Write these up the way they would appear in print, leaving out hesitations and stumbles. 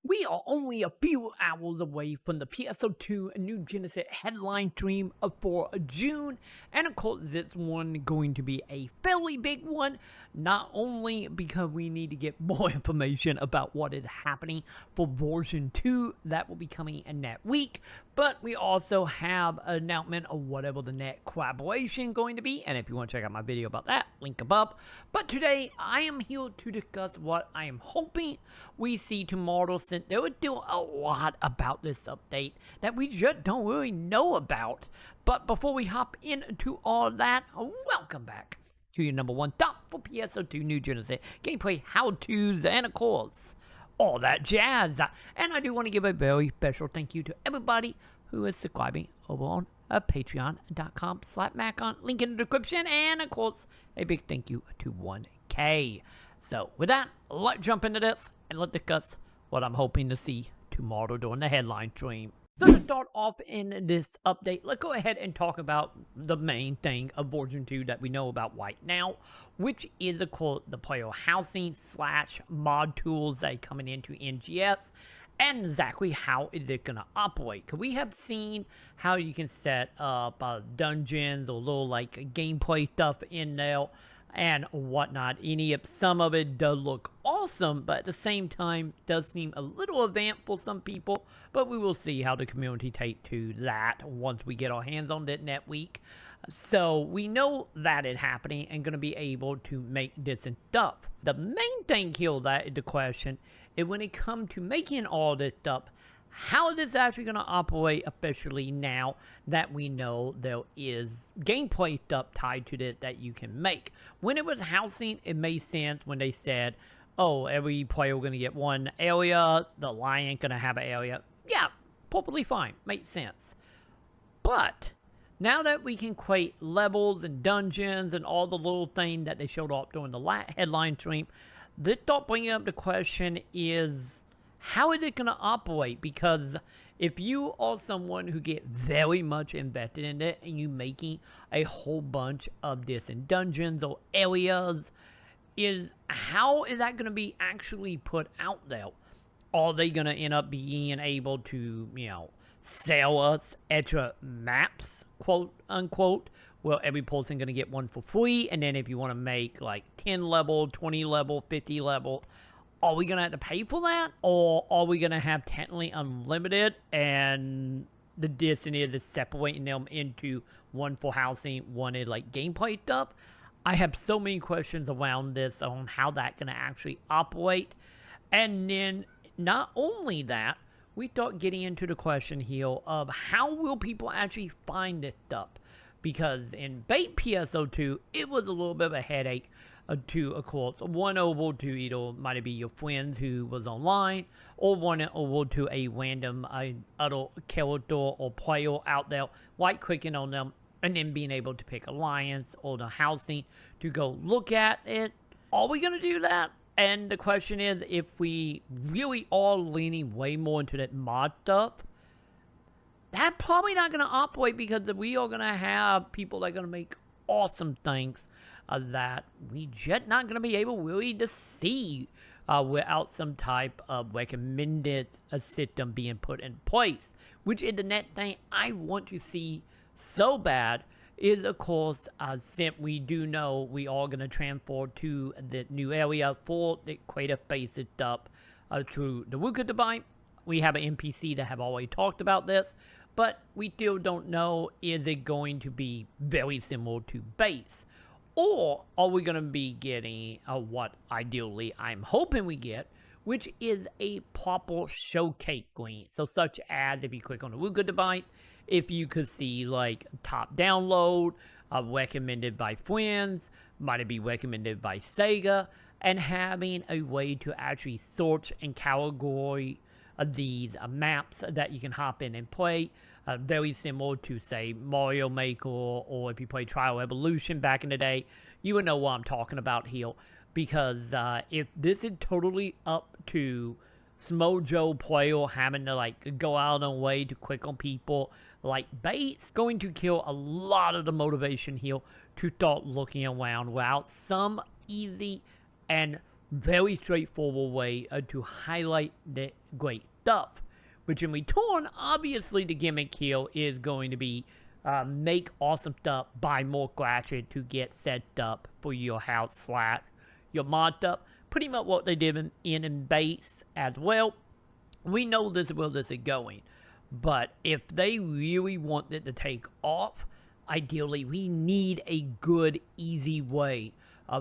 We are only a few hours away from the PSO2 NGS Headline stream for June, and of course this one going to be a fairly big one, not only because we need to get more information about what is happening for version 2 that will be coming in that week, but we also have an announcement of whatever the net collaboration going to be, and if you want to check out my video about that, link above. But today I am here to discuss what I am hoping we see tomorrow, since there was still a lot about this update that we just don't really know about. But before we hop into all that, welcome back to your #1 top for PSO2 NGS gameplay, how-tos, and of course, all that jazz. And I do want to give a very special thank you to everybody who is subscribing over on patreon.com/Maconn, link in the description, and of course, a big thank you to 1K. So with that, let's jump into this and let's discuss what I'm hoping to see tomorrow during the headline stream. So to start off in this update, let's go ahead and talk about the main thing of version 2 that we know about right now, which is of course the player housing / mod tools that are coming into NGS, and exactly how is it going to operate. Because we have seen how you can set up dungeons or little like gameplay stuff in there and whatnot. Some of it does look awesome, but at the same time does seem a little advanced for some people, but we will see how the community take to that once we get our hands on it next week. So we know that it's happening and going to be able to make this and stuff. The main thing here that is the question is when it comes to making all this stuff, how is this actually going to operate officially now that we know there is gameplay stuff tied to this that you can make? When it was housing, it made sense when they said, oh, every player is going to get one area, the lion going to have an area. Yeah, perfectly fine, makes sense. But now that we can create levels and dungeons and all the little things that they showed off during the headline stream, this thought bringing up the question is, how is it going to operate? Because if you are someone who get very much invested in it and you making a whole bunch of this in dungeons or areas, how is that going to be actually put out there? Are they going to end up being able to, sell us extra maps, quote unquote? Well, every person going to get one for free, and then if you want to make like 10 level, 20 level, 50 level, are we going to have to pay for that? Or are we going to have technically unlimited and the distance is separating them into one for housing, one is like gameplay stuff? I have so many questions around this on how that's going to actually operate. And then not only that, we start getting into the question here of how will people actually find this stuff? Because in bait PSO2, it was a little bit of a headache to, of course, one over to either might be your friends who was online, or one over to a random other character or player out there, right clicking on them and then being able to pick alliance or the housing to go look at it. Are we going to do that? And the question is, if we really are leaning way more into that mod stuff, that's probably not going to operate, because we are going to have people that are going to make awesome things that we just not going to be able really to see without some type of recommended system being put in place. Which is the next thing I want to see so bad is, of course, since we do know we are going to transfer to the new area for the creative basic stuff through the Wuka device. We have an NPC that have already talked about this, but we still don't know, is it going to be very similar to base? Or are we going to be getting what ideally I'm hoping we get, which is a proper showcase screen. So such as if you click on the Wuka device, if you could see like top download, recommended by friends, might it be recommended by SEGA, and having a way to actually search and category these maps that you can hop in and play, very similar to, say, Mario Maker, or if you play Trial Evolution back in the day, you would know what I'm talking about here. Because if this is totally up to Smojo player having to like go out of the way to click on people like bait's going to kill a lot of the motivation here to start looking around without some easy and very straightforward way to highlight the great stuff. Which in return, obviously the gimmick here is going to be make awesome stuff, buy more scratches to get set up for your house / your mod up. Pretty much what they did in base as well. We know this is where this is going. But if they really want it to take off, ideally we need a good, easy way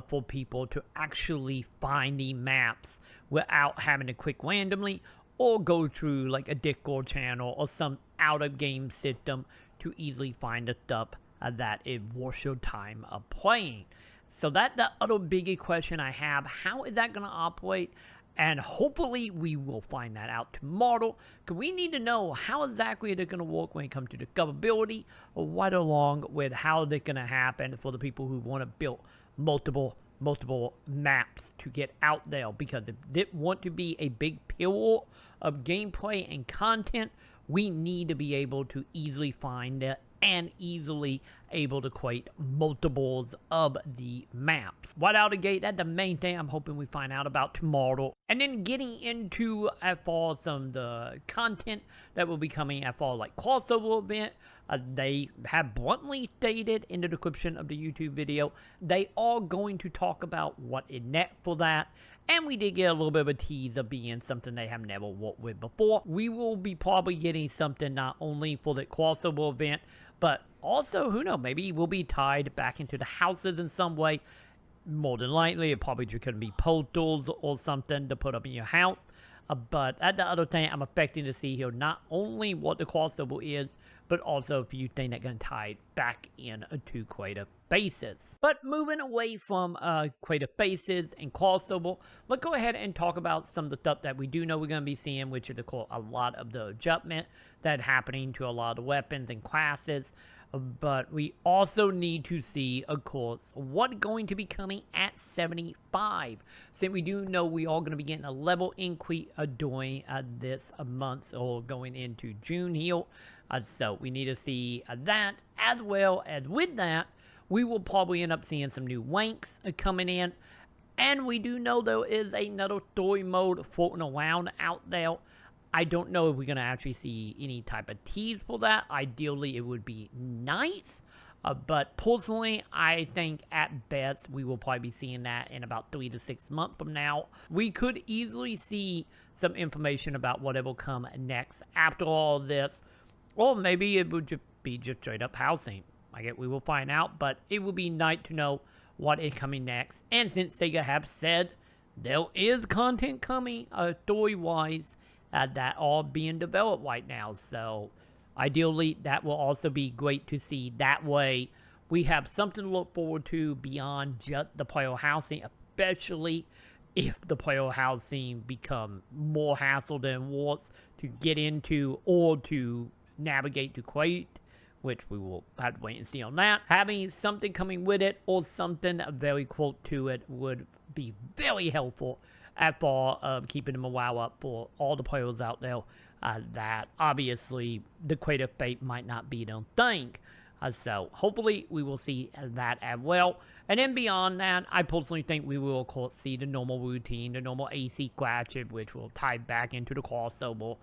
for people to actually find the maps without having to click randomly or go through like a Discord channel or some out-of-game system to easily find the stuff that is worth your time of playing. So that's the other biggie question I have. How is that going to operate? And hopefully we will find that out tomorrow, because we need to know how exactly they're going to work when it comes to discoverability, right along with how they're going to happen for the people who want to build multiple maps to get out there. Because if they want to be a big pillar of gameplay and content, we need to be able to easily find it and easily able to create multiples of the maps. Right out of the gate, that's the main thing I'm hoping we find out about tomorrow. And then getting into as far as some of the content that will be coming as far as like crossover event, they have bluntly stated in the description of the YouTube video, they are going to talk about what is next for that. And we did get a little bit of a tease of being something they have never worked with before. We will be probably getting something not only for the crossover event, but also, who knows, maybe we'll be tied back into the houses in some way. More than likely, it probably just could be postals or something to put up in your house. But at the other thing, I'm expecting to see here not only what the crossover is, but also a few things that can tie back in to creative bases. But moving away from creative bases and crossover, let's go ahead and talk about some of the stuff that we do know we're going to be seeing, which is of course a lot of the adjustment that's happening to a lot of the weapons and classes. But we also need to see, of course, what's going to be coming at 75. Since we do know we are going to be getting a level increase during this month or going into June here. So we need to see that, as well as with that, we will probably end up seeing some new ranks coming in. And we do know there is another story mode floating around out there. I don't know if we're going to actually see any type of tease for that. Ideally, it would be nice. But personally, I think at best, we will probably be seeing that in about 3 to 6 months from now. We could easily see some information about what will come next after all this. Or maybe it would just be just straight up housing. I guess we will find out. But it would be nice to know what is coming next. And since SEGA have said there is content coming story-wise, that are being developed right now. So ideally that will also be great to see. That way we have something to look forward to beyond just the player housing, especially if the player housing become more hassle than worth to get into or to navigate to create, which we will have to wait and see on that. Having something coming with it or something very close to it would be very helpful as far as keeping the morale up for all the players out there that obviously the creative fate might not be their thing. So hopefully we will see that as well. And then beyond that, I personally think we will of course see the normal routine, the normal AC scratches, which will tie back into the crossover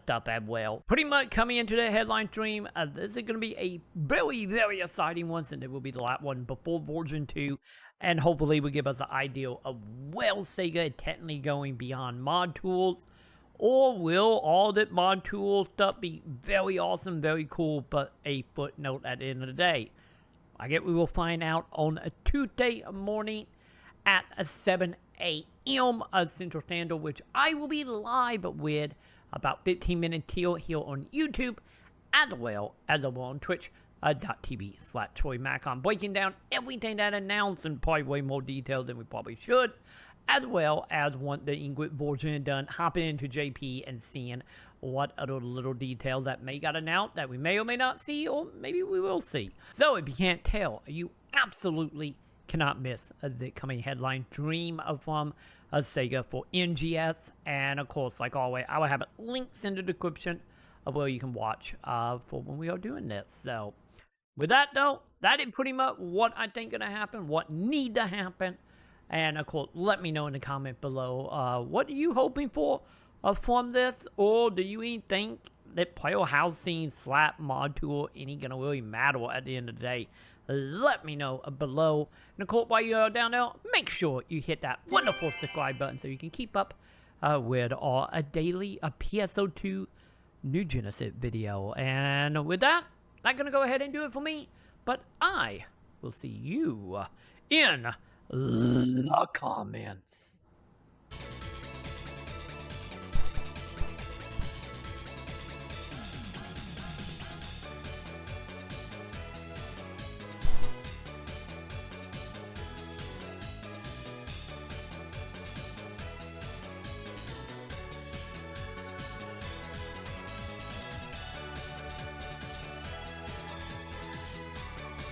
stuff as well. Pretty much coming into the headline stream, this is going to be a very, very exciting one, since it will be the last one before version 2. And hopefully will give us an idea of, well, SEGA is technically going beyond mod tools, or will all that mod tool stuff be very awesome, very cool, but a footnote at the end of the day. I guess we will find out on a Tuesday morning at 7 a.m. Central Standard, which I will be live with about 15 minutes till here on YouTube, as well as over on Twitch. .tv/TroyMaconn, breaking down everything that announced and probably way more detail than we probably should, as well as want the English version done, hopping into JP and seeing what other little details that may got announced that we may or may not see, or maybe we will see. So if you can't tell, you absolutely cannot miss the coming headline stream from SEGA for NGS, and of course, like always, I will have links in the description of where you can watch for when we are doing this. So with that though, that is pretty much what I think gonna happen, what need to happen. And of course, let me know in the comment below, what are you hoping for from this? Or do you even think that player housing slap mod tool ain't gonna really matter at the end of the day? Let me know below. And of course, while you're down there, make sure you hit that wonderful subscribe button so you can keep up with our daily PSO2 New Genesis video. And with that, I'm gonna go ahead and do it for me. But I will see you in the comments.